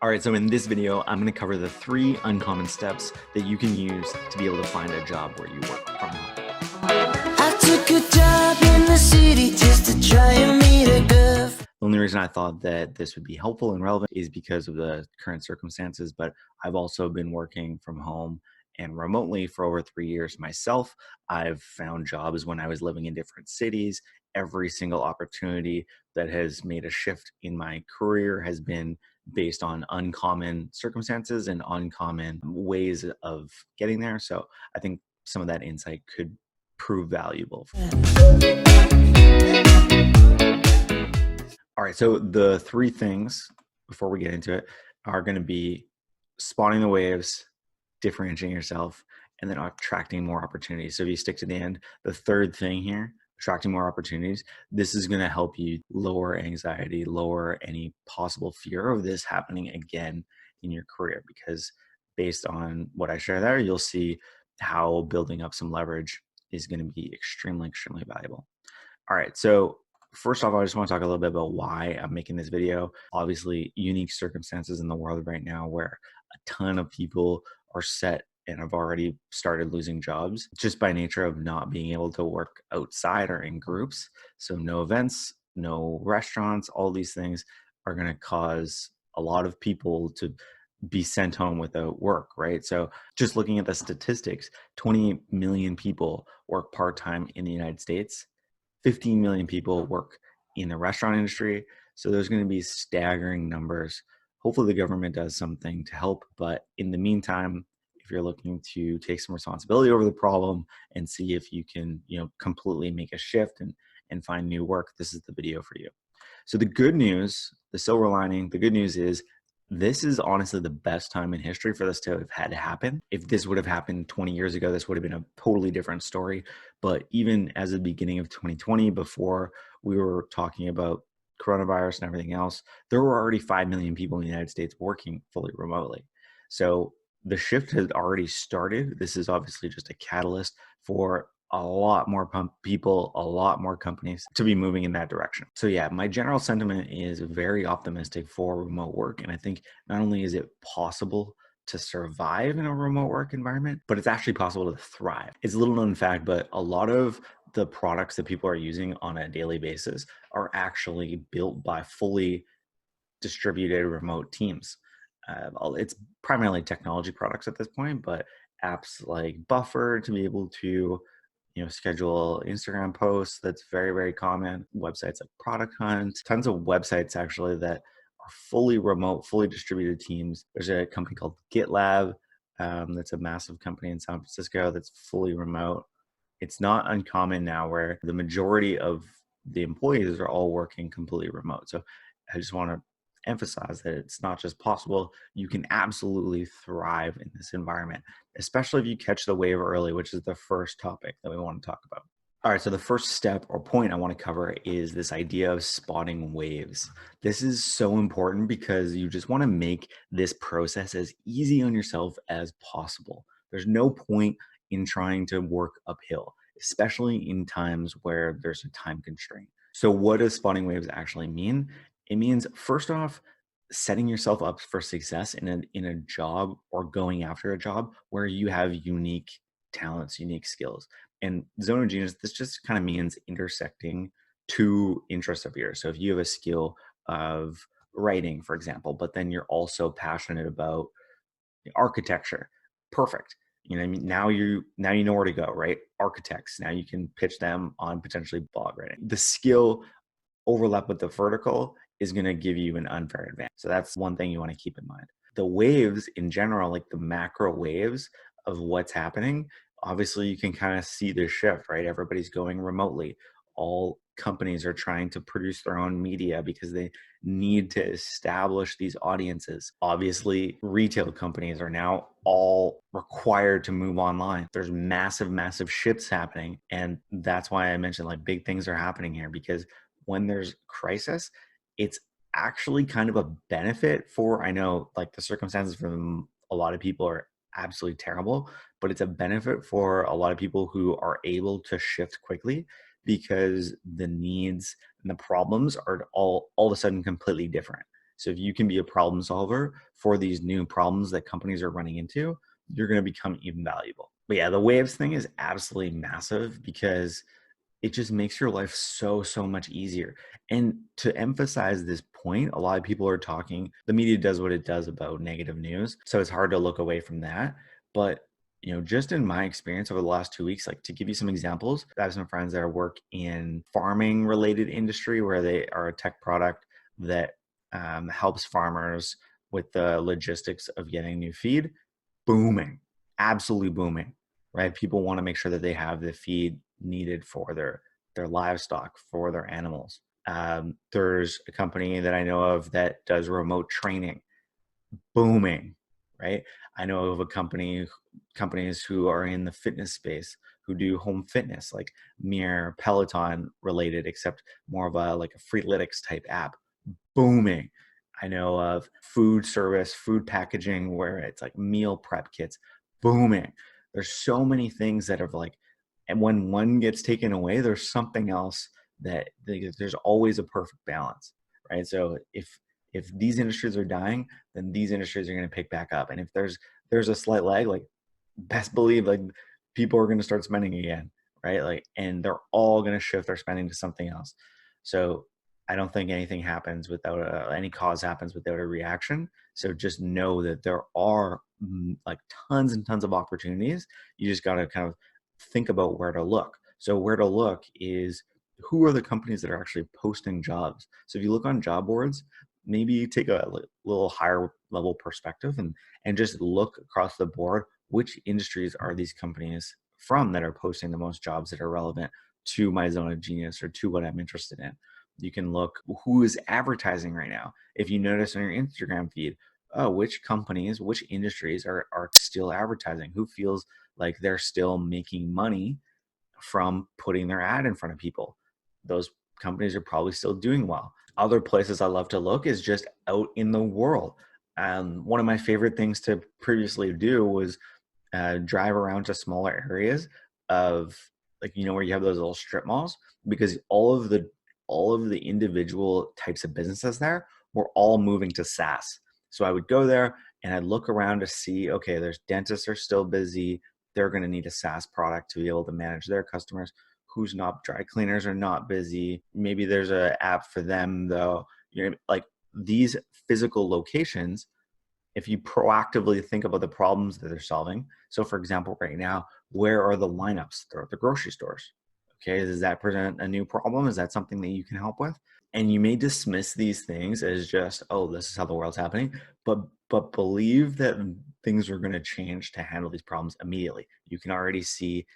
All right, so in this video, I'm going to cover the 3 uncommon steps that you can use to be able to find a job where you work from home. I took a job in the city just to try and meet a girl. The only reason I thought that this would be helpful and relevant is because of the current circumstances, but I've also been working from home and remotely for over 3 years myself. I've found jobs when I was living in different cities. Every single opportunity that has made a shift in my career has been based on uncommon circumstances and uncommon ways of getting there. So I think some of that insight could prove valuable. All right, so the 3 things before we get into it are going to be spotting the waves, differentiating yourself, and then attracting more opportunities. So if you stick to the end, the third thing here, attracting more opportunities, this is going to help you lower anxiety, lower any possible fear of this happening again in your career, because based on what I share there, you'll see how building up some leverage is going to be extremely, extremely valuable. All right, so first off, I just want to talk a little bit about why I'm making this video. Obviously, unique circumstances in the world right now where a ton of people are set and have already started losing jobs just by nature of not being able to work outside or in groups. So no events, no restaurants, all these things are going to cause a lot of people to be sent home without work, right? So just looking at the statistics, 20 million people work part-time in the United States. 15 million people work in the restaurant industry. So there's going to be staggering numbers. Hopefully the government does something to help. But in the meantime, if you're looking to take some responsibility over the problem and see if you can, completely make a shift and find new work, this is the video for you. So the good news, the silver lining, the good news is this is honestly the best time in history for this to have had to happen. If this would have happened 20 years ago, this would have been a totally different story. But even as the beginning of 2020, before we were talking about coronavirus and everything else, there were already 5 million people in the United States working fully remotely. So the shift had already started. This is obviously just a catalyst for a lot more people, a lot more companies to be moving in that direction. So yeah, my general sentiment is very optimistic for remote work. And I think not only is it possible to survive in a remote work environment, but it's actually possible to thrive. It's a little known fact, but a lot of the products that people are using on a daily basis are actually built by fully distributed remote teams. It's primarily technology products at this point, but apps like Buffer to be able to schedule Instagram posts. That's very, very common. Websites like Product Hunt, tons of websites actually that are fully remote, fully distributed teams. There's a company called GitLab. That's a massive company in San Francisco that's fully remote. It's not uncommon now where the majority of the employees are all working completely remote. So I just want to emphasize that it's not just possible, you can absolutely thrive in this environment, especially if you catch the wave early, which is the first topic that we want to talk about. All right, so the first step or point I want to cover is this idea of spotting waves. This is so important because you just want to make this process as easy on yourself as possible. There's no point in trying to work uphill, especially in times where there's a time constraint. So what does spotting waves actually mean? It means, first off, setting yourself up for success in a job or going after a job where you have unique talents, unique skills. And zone of genius, this just kind of means intersecting 2 interests of yours. So if you have a skill of writing, for example, but then you're also passionate about architecture, perfect. I mean, now you know where to go, right? Architects. Now you can pitch them on potentially blog writing. The skill overlap with the vertical is going to give you an unfair advantage. So that's one thing you want to keep in mind. The waves in general, like the macro waves of what's happening, obviously you can kind of see the shift, right? Everybody's going remotely. All companies are trying to produce their own media because they need to establish these audiences. Obviously, retail companies are now all required to move online. There's massive, massive shifts happening. And that's why I mentioned like big things are happening here, because when there's crisis, it's actually kind of a benefit for, I know like the circumstances for a lot of people are absolutely terrible, but it's a benefit for a lot of people who are able to shift quickly because the needs and the problems are all of a sudden completely different. So if you can be a problem solver for these new problems that companies are running into, you're going to become even valuable. But yeah, the waves thing is absolutely massive because it just makes your life so much easier. And to emphasize this point, a lot of people are talking, the media does what it does about negative news, so it's hard to look away from that. But just in my experience over the last 2 weeks, like, to give you some examples, I have some friends that work in farming related industry where they are a tech product that helps farmers with the logistics of getting new feed. Booming, absolutely booming, right? People want to make sure that they have the feed needed for their livestock, for their animals. There's a company that I know of that does remote training. Booming, right? I know of companies who are in the fitness space who do home fitness, like mere Peloton related, except more of a like a Freeletics type app. Booming. I know of food service, food packaging, where it's like meal prep kits. Booming. There's so many things that are like, and when one gets taken away, there's something else that there's always a perfect balance, right? So if these industries are dying, then these industries are going to pick back up. And if there's a slight lag, like, best believe, like, people are going to start spending again, right? Like, and they're all going to shift their spending to something else. So I don't think anything happens without any cause happens without a reaction. So just know that there are like tons and tons of opportunities. You just got to kind of think about where to look. So where to look is, who are the companies that are actually posting jobs? So if you look on job boards, maybe take a little higher level perspective and just look across the board, which industries are these companies from that are posting the most jobs that are relevant to my zone of genius or to what I'm interested in. You can look who is advertising right now. If you notice on your Instagram feed, oh, which companies, which industries are still advertising? Who feels like they're still making money from putting their ad in front of people? Those companies are probably still doing well. Other places I love to look is just out in the world. One of my favorite things to previously do was drive around to smaller areas of, like, where you have those little strip malls, because all of the individual types of businesses there were all moving to SaaS. So I would go there and I'd look around to see, okay, there's dentists are still busy. They're going to need a SaaS product to be able to manage their customers. Who's not? Dry cleaners are not busy. Maybe there's an app for them though. Like, these physical locations, if you proactively think about the problems that they're solving. So for example, right now, where are the lineups? They're at the grocery stores. Okay, does that present a new problem? Is that something that you can help with? And you may dismiss these things as just, oh, this is how the world's happening, but believe that things are going to change to handle these problems immediately. You can already see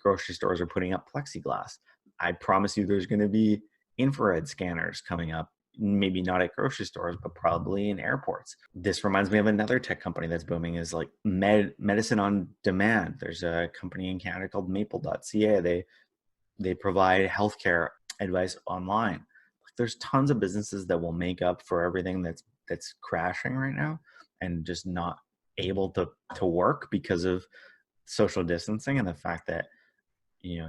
grocery stores are putting up plexiglass. I promise you there's going to be infrared scanners coming up, maybe not at grocery stores, but probably in airports. This reminds me of another tech company that's booming, is like medicine on demand. There's a company in Canada called maple.ca. They provide healthcare advice online. Like, there's tons of businesses that will make up for everything that's crashing right now and just not able to work because of social distancing and the fact that,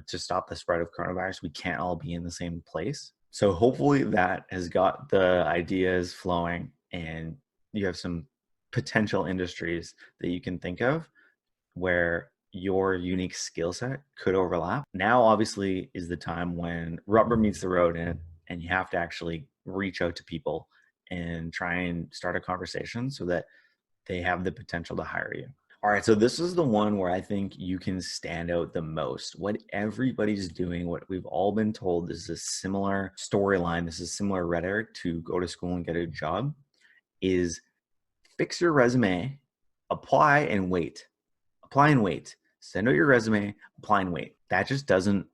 to stop the spread of coronavirus, we can't all be in the same place. So hopefully that has got the ideas flowing and you have some potential industries that you can think of where your unique skill set could overlap. Now, obviously, is the time when rubber meets the road and you have to actually reach out to people and try and start a conversation so that they have the potential to hire you. All right, so this is the one where I think you can stand out the most. What everybody's doing, what we've all been told, this is a similar storyline, this is similar rhetoric to go to school and get a job, is fix your resume, apply and wait. Apply and wait. Send out your resume, apply and wait. That just doesn't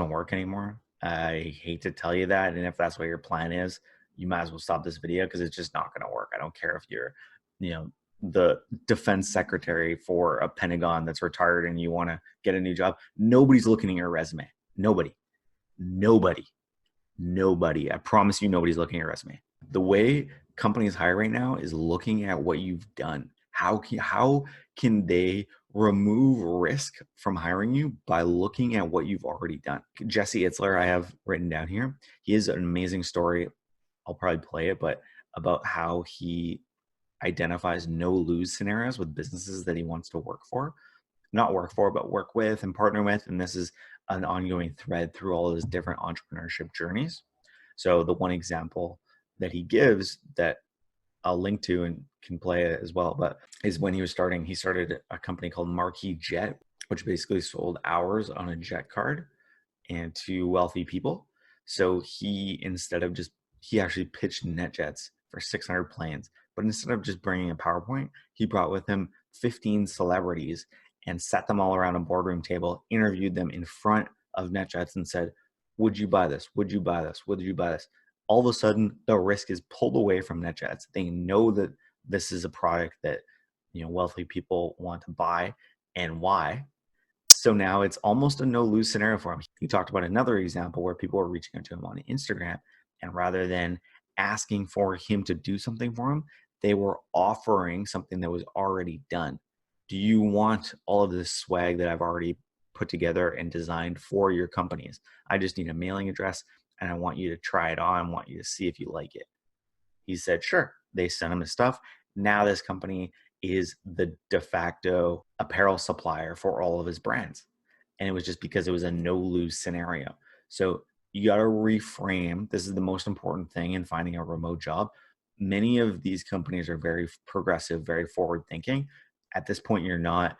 work anymore. I hate to tell you that. And if that's what your plan is, you might as well stop this video because it's just not going to work. I don't care if you're, you know, the defense secretary for a Pentagon that's retired and you want to get a new job. Nobody's looking at your resume. Nobody. Nobody. Nobody. I promise you, nobody's looking at your resume. The way companies hire right now is looking at what you've done. How can they remove risk from hiring you by looking at what you've already done? Jesse Itzler, I have written down here. He has an amazing story. I'll probably play it, but about how he identifies no lose scenarios with businesses that he wants to work for, not work for, but work with and partner with. And this is an ongoing thread through all of his different entrepreneurship journeys. So the one example that he gives that I'll link to and can play it as well, but is when he started a company called Marquee Jet, which basically sold hours on a jet card and to wealthy people. So he actually pitched NetJets for 600 planes, but instead of just bringing a PowerPoint, he brought with him 15 celebrities and sat them all around a boardroom table, interviewed them in front of NetJets and said, "Would you buy this? Would you buy this? Would you buy this?" All of a sudden, the risk is pulled away from NetJets. They know that this is a product that wealthy people want to buy and why. So now it's almost a no lose scenario for him. He talked about another example where people were reaching out to him on Instagram, and rather than asking for him to do something for him, they were offering something that was already done. Do you want all of this swag that I've already put together and designed for your companies? I just need a mailing address and I want you to try it on. I want you to see if you like it. He said, sure. They sent him his stuff. Now this company is the de facto apparel supplier for all of his brands. And it was just because it was a no lose scenario. So you got to reframe. This is the most important thing in finding a remote job. Many of these companies are very progressive, very forward thinking. At this point, you're not,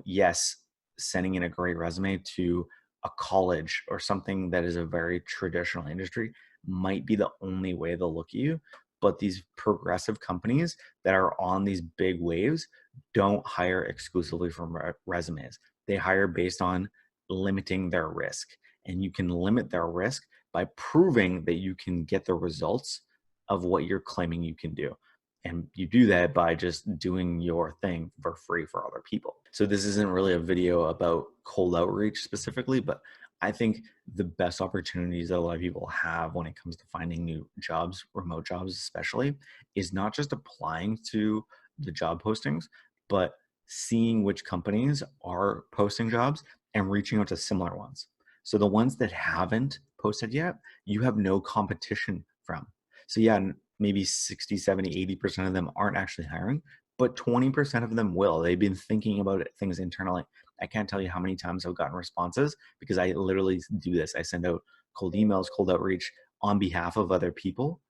yes, sending in a great resume to a college or something that is a very traditional industry might be the only way they'll look at you. But these progressive companies that are on these big waves don't hire exclusively from resumes. They hire based on limiting their risk. And you can limit their risk by proving that you can get the results of what you're claiming you can do. And you do that by just doing your thing for free for other people. So this isn't really a video about cold outreach specifically, but I think the best opportunities that a lot of people have when it comes to finding new jobs, remote jobs especially, is not just applying to the job postings, but seeing which companies are posting jobs and reaching out to similar ones. So the ones that haven't posted yet, you have no competition from. So yeah, maybe 60, 70, 80% of them aren't actually hiring, but 20% of them will. They've been thinking about things internally. I can't tell you how many times I've gotten responses because I literally do this. I send out cold emails, cold outreach on behalf of other people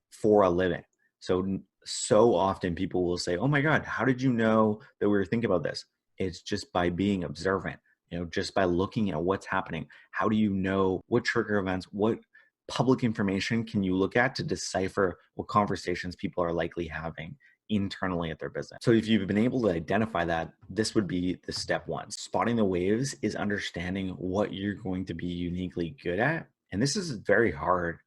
for a living. So often people will say, "Oh my God, how did you know that we were thinking about this?" It's just by being observant, just by looking at what's happening. How do you know what trigger events, what public information can you look at to decipher what conversations people are likely having internally at their business? So if you've been able to identify that, this would be the step one. Spotting the waves is understanding what you're going to be uniquely good at. And this is very hard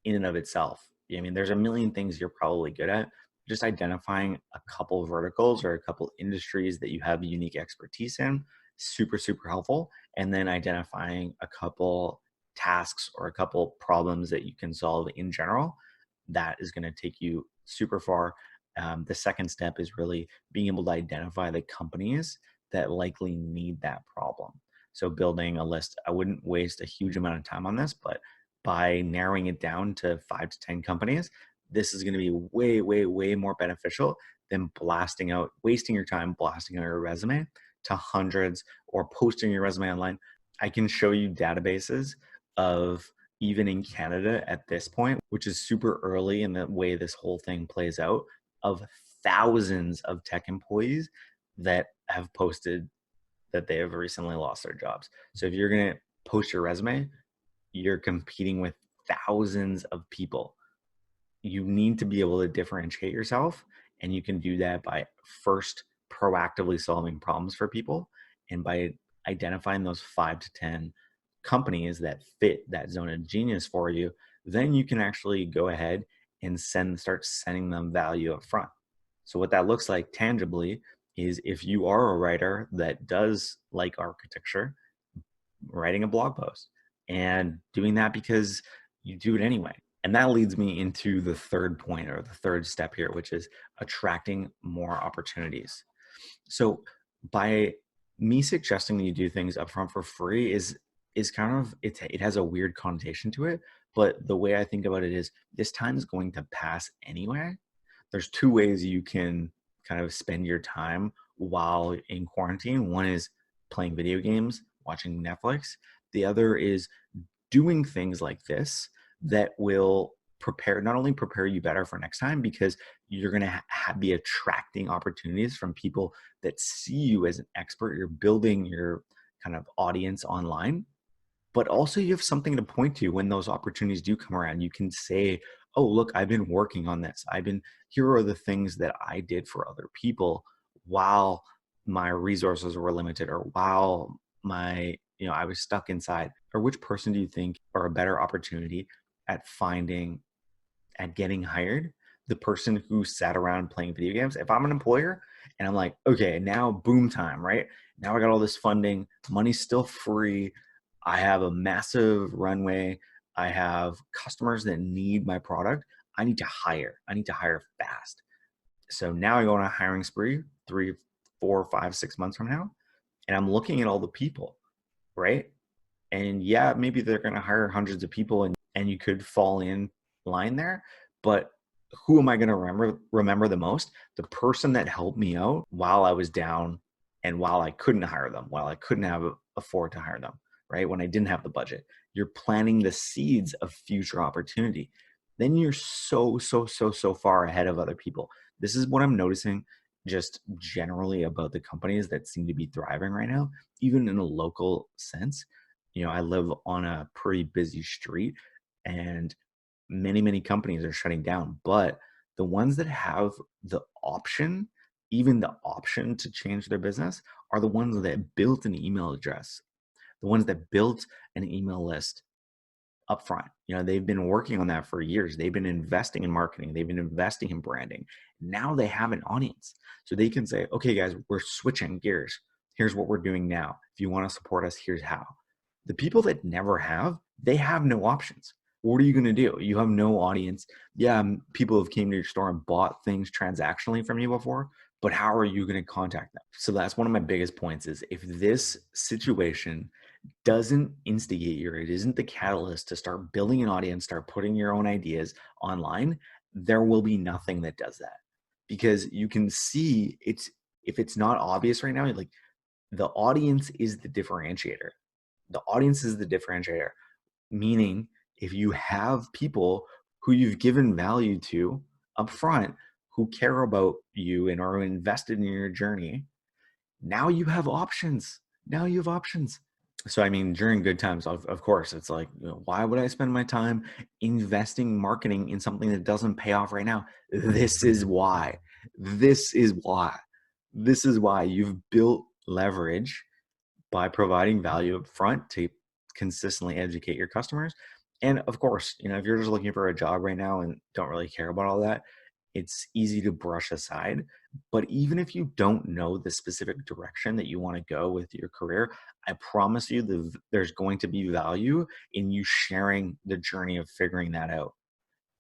in and of itself. I mean, there's a million things you're probably good at. Just identifying a couple verticals or a couple industries that you have unique expertise in, super, super helpful. And then identifying a couple tasks or a couple problems that you can solve in general, that is going to take you super far. The second step is really being able to identify the companies that likely need that problem. So building a list, I wouldn't waste a huge amount of time on this, but by narrowing it down to 5 to 10 companies, this is going to be way, way, way more beneficial than wasting your time blasting out your resume to hundreds or posting your resume online. I can show you databases of, even in Canada at this point, which is super early in the way this whole thing plays out, of thousands of tech employees that have posted that they have recently lost their jobs. So if you're going to post your resume, you're competing with thousands of people. You need to be able to differentiate yourself, and you can do that by first proactively solving problems for people and by identifying those 5 to 10 companies that fit that zone of genius for you. Then you can actually go ahead and start sending them value up front. So what that looks like tangibly is, if you are a writer that does like architecture, writing a blog post and doing that because you do it anyway. And that leads me into the third point, or the third step here, which is attracting more opportunities. So by me suggesting that you do things upfront for free is kind of, it has a weird connotation to it, But the way I think about it is this time is going to pass anyway. There's two ways you can kind of spend your time while in quarantine. One is playing video games, watching Netflix. The other is doing things like this that will prepare, not only prepare you better for next time, because you're going to be attracting opportunities from people that see you as an expert. You're building your kind of audience online, but also you have something to point to when those opportunities do come around. You can say, oh, look, I've been working on this. Here are the things that I did for other people while my resources were limited, or while I was stuck inside. Or which person do you think are a better opportunity at getting hired? The person who sat around playing video games. If I'm an employer and I'm like, okay, now boom time, right? Now I got all this funding, money's still free. I have a massive runway. I have customers that need my product. I need to hire. I need to hire fast. So now I go on a hiring spree 3, 4, 5, 6 months from now, and I'm looking at all the people, right? And yeah, maybe they're going to hire hundreds of people, and you could fall in line there. But who am I going to remember the most? The person that helped me out while I was down, and while I couldn't hire them, while I couldn't afford to hire them, right? When I didn't have the budget. You're planting the seeds of future opportunity. Then you're so far ahead of other people. This is what I'm noticing just generally about the companies that seem to be thriving right now, even in a local sense. I live on a pretty busy street, and many companies are shutting down, but the ones that have the option, even the option to change their business, are the ones that built an email address, the ones that built an email list upfront. They've been working on that for years. They've been investing in marketing. They've been investing in branding. Now they have an audience. So they can say, okay, guys, we're switching gears. Here's what we're doing now. If you want to support us, here's how. The people that never have, they have no options. What are you going to do? You have no audience. Yeah, people have came to your store and bought things transactionally from you before, but how are you going to contact them? So that's one of my biggest points is, if this situation doesn't instigate you, or it isn't the catalyst to start building an audience, start putting your own ideas online, there will be nothing that does that. Because you can see, if it's not obvious right now, like, the audience is the differentiator. The audience is the differentiator, meaning if you have people who you've given value to up front, who care about you and are invested in your journey, now you have options. Now you have options. So, I mean, during good times, of course, it's like, why would I spend my time investing marketing in something that doesn't pay off right now? This is why. This is why. This is why you've built leverage by providing value up front to consistently educate your customers. And of course, if you're just looking for a job right now and don't really care about all that, it's easy to brush aside. But even if you don't know the specific direction that you want to go with your career, I promise you there's going to be value in you sharing the journey of figuring that out.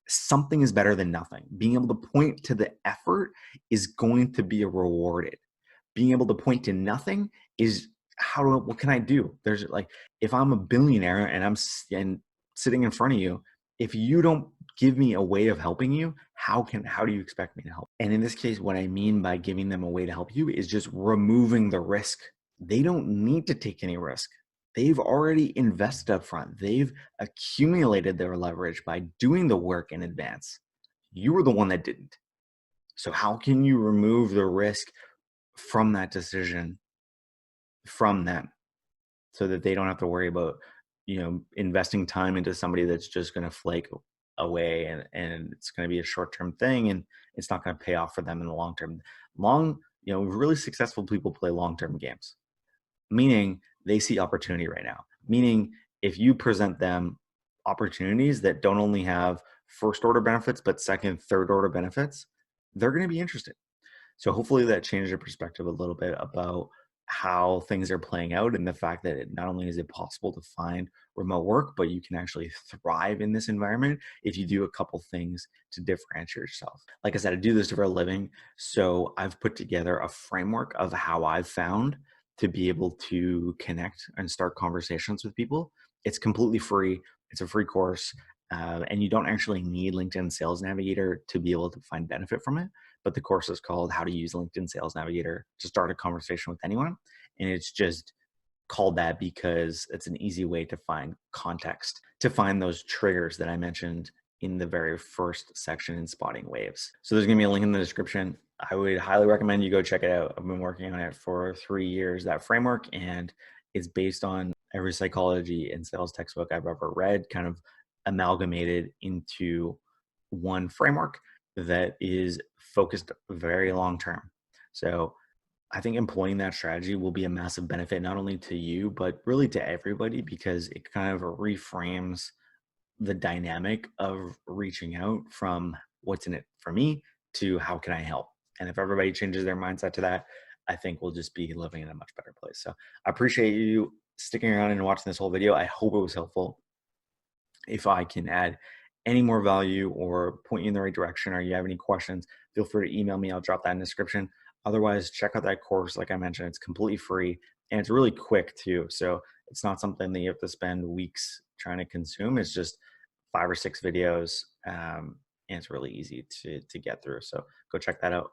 Something is better than nothing. Being able to point to the effort is going to be rewarded. Being able to point to nothing is, what can I do? There's like, if I'm a billionaire and and sitting in front of you, if you don't give me a way of helping you, how do you expect me to help? And in this case, what I mean by giving them a way to help you is just removing the risk. They don't need to take any risk. They've already invested up front. They've accumulated their leverage by doing the work in advance. You were the one that didn't. So how can you remove the risk from that decision from them, so that they don't have to worry about, investing time into somebody that's just going to flake away, and it's going to be a short-term thing, and it's not going to pay off for them in the long term. Really successful people play long-term games, meaning they see opportunity right now. Meaning, if you present them opportunities that don't only have first order benefits, but second, third order benefits, they're going to be interested. So hopefully that changed your perspective a little bit about how things are playing out, and the fact that not only is it possible to find remote work, but you can actually thrive in this environment if you do a couple things to differentiate yourself. Like I said, I do this for a living. So I've put together a framework of how I've found to be able to connect and start conversations with people. It's completely free. It's a free course. And you don't actually need LinkedIn Sales Navigator to be able to find benefit from it. But the course is called How to Use LinkedIn Sales Navigator to Start a Conversation with Anyone. And it's just called that because it's an easy way to find context, to find those triggers that I mentioned in the very first section in Spotting Waves. So there's going to be a link in the description. I would highly recommend you go check it out. I've been working on it for 3 years, that framework, and it's based on every psychology and sales textbook I've ever read, kind of amalgamated into one framework that is focused very long term. So I think employing that strategy will be a massive benefit, not only to you, but really to everybody, because it kind of reframes the dynamic of reaching out from what's in it for me to how can I help. And if everybody changes their mindset to that, I think we'll just be living in a much better place. So I appreciate you sticking around and watching this whole video. I hope it was helpful. If I can add any more value or point you in the right direction, or you have any questions, feel free to email me. I'll drop that in the description. Otherwise, check out that course. Like I mentioned, it's completely free and it's really quick too. So it's not something that you have to spend weeks trying to consume. It's just 5 or 6 videos, and it's really easy to get through. So go check that out.